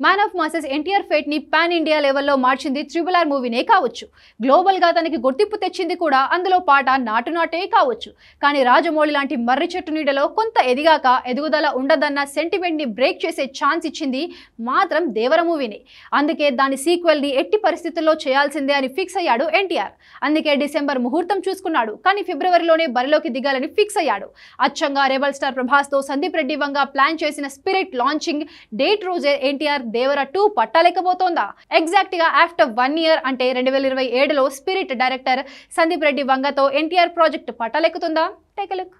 Man of masses NTR fate ని pan India లెవెల్లో మార్చింది RRR మూవీనే కావచ్చు. గ్లోబల్ గా తనకి గుర్తింపు తెచ్చింది కూడా అందులో పాట నాటు నాటే కావచ్చు. కానీ రాజమౌళి లాంటి మర్రి చెట్టు నీడలో కొంత ఎదిగాక ఎదుగుదల ఉండదన్న సెంటిమెంట్ ని బ్రేక్ చేసే ఛాన్స్ ఇచ్చింది మాత్రం దేవర మూవీనే. అందుకే దాని సీక్వెల్ ని ఎట్టి పరిస్థితుల్లో చేయాల్సిందే అని ఫిక్స్ అయ్యాడు ఎన్టీఆర్. అందుకే డిసెంబర్ ముహూర్తం చూసుకున్నాడు. కానీ ఫిబ్రవరిలోనే బరిలోకి దిగాలని ఫిక్స్ అయ్యాడు. అచ్చంగా రెబల్ స్టార్ ప్రభాస్ తో సందీప్ రెడ్డి వంగ ప్లాన్ చేసిన స్పిరిట్ లాంచింగ్ డేట్ రోజే ఎన్టీఆర్ దేవర 2 పట్టాలేకపోతోందా? ఎగ్జాక్ట్ గా ఆఫ్టర్ 1 year అంటే 2027లో స్పిరిట్ డైరెక్టర్ సందీప్ రెడ్డి వంగతో ఎన్టీఆర్ ప్రాజెక్ట్ పట్టాలెక్కుతుందా? Take a look.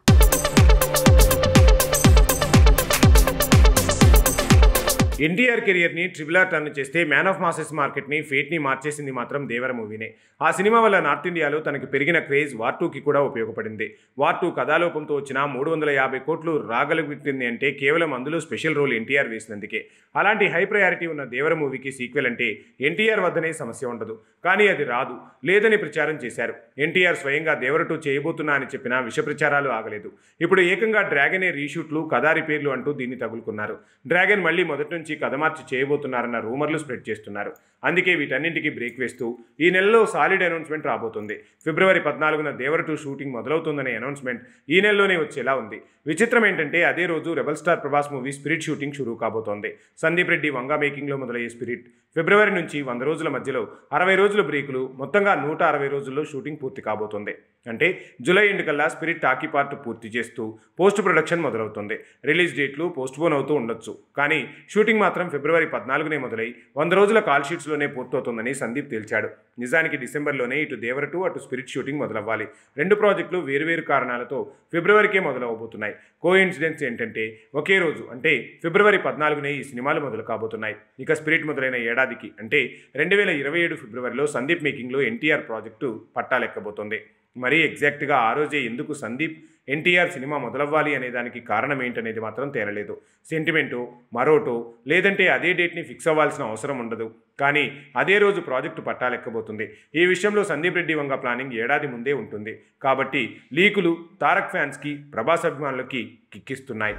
ఎన్టీఆర్ కెరియర్ని RRR టర్న్ చేస్తే మ్యాన్ ఆఫ్ మాసెస్ మార్కెట్ని ఫేట్ని మార్చేసింది మాత్రం దేవర మూవీనే. ఆ సినిమా వల్ల నార్త్ ఇండియాలో తనకి పెరిగిన క్రేజ్ వార్ 2కి కూడా ఉపయోగపడింది. వార్ 2 కథాలోపంతో వచ్చిన 350 కోట్లు రాగలిగింది అంటే కేవలం అందులో స్పెషల్ రోల్ ఎన్టీఆర్ వేసినందుకే. అలాంటి హై ప్రయారిటీ ఉన్న దేవర మూవీకి సీక్వెల్ అంటే ఎన్టీఆర్ వద్దనే సమస్య ఉండదు. కానీ అది రాదు, లేదని ప్రచారం చేశారు. ఎన్టీఆర్ స్వయంగా దేవర 2 చేయబోతున్నా అని చెప్పినా విష ప్రచారాలు ఆగలేదు. ఇప్పుడు ఏకంగా డ్రాగనే రీషూట్లు, కథా రిపేర్లు అంటూ దీన్ని తగులుకున్నారు. డ్రాగన్ మళ్ళీ మొదటి నుంచి కథ మార్చి చేయబోతున్నారన్న రూమర్లు స్ప్రెడ్ చేస్తున్నారు. అందుకే వీటన్నింటికి బ్రేక్ వేస్తూ ఈ నెలలో సాలిడ్ అనౌన్స్మెంట్ రాబోతుంది. ఫిబ్రవరి 14న దేవర 2 షూటింగ్ మొదలవుతుందనే అనౌన్స్మెంట్ ఈ నెలలోనే వచ్చేలా ఉంది. విచిత్రం ఏంటంటే అదే రోజు rebel star Prabhas movie spirit shooting షురూ కాబోతోంది. సందీప్ రెడ్డి వంగ మేకింగ్లో మొదలయ్యే స్పిరిట్ ఫిబ్రవరి నుంచి 100 రోజుల మధ్యలో 60 రోజుల బ్రేకులు, మొత్తంగా 160 రోజుల్లో షూటింగ్ పూర్తి కాబోతుంది. అంటే జూలై ఎండ్ కల్లా స్పిరిట్ టాకీ పార్ట్ పూర్తి చేస్తూ పోస్ట్ ప్రొడక్షన్ మొదలవుతుంది. రిలీజ్ డేట్లు పోస్ట్పోన్ అవుతూ ఉండొచ్చు, కానీ షూటింగ్ మాత్రం ఫిబ్రవరి 14నే మొదలై 100 రోజుల కాల్ షీట్స్లోనే పూర్తవుతుందని సందీప్ తేల్చాడు. నిజానికి డిసెంబర్లోనే ఇటు దేవర 2 అటు స్పిరిట్ షూటింగ్ మొదలవ్వాలి. 2 ప్రాజెక్టులు వేరువేరు కారణాలతో ఫిబ్రవరికే మొదలవబోతున్నాయి. కోఇన్సిడెన్స్ ఏంటంటే ఒకే రోజు అంటే ఫిబ్రవరి 14నే ఈ సినిమాలు మొదలు కాబోతున్నాయి. ఇక స్పిరిట్ మొదలైన ఏడాదికి అంటే 2027 ఫిబ్రవరిలో సందీప్ మేకింగ్లో ఎన్టీఆర్ ప్రాజెక్టు పట్టాలెక్కబోతోంది. మరీ ఎగ్జాక్ట్గా ఆ రోజే ఎందుకు సందీప్ ఎన్టీఆర్ సినిమా మొదలవ్వాలి అనే దానికి కారణం ఏంటనేది మాత్రం తేలలేదు. సెంటిమెంటో మరోటో లేదంటే అదే డేట్ని ఫిక్స్ అవ్వాల్సిన అవసరం ఉండదు, కానీ అదే రోజు ప్రాజెక్టు పట్టాలెక్కబోతుంది. ఈ విషయంలో సందీప్ రెడ్డి వంగ ప్లానింగ్ ఏడాది ముందే ఉంటుంది. కాబట్టి లీకులు తారక్ ఫ్యాన్స్కి, ప్రభాస్ అభిమానులకి కిక్కిస్తున్నాయి.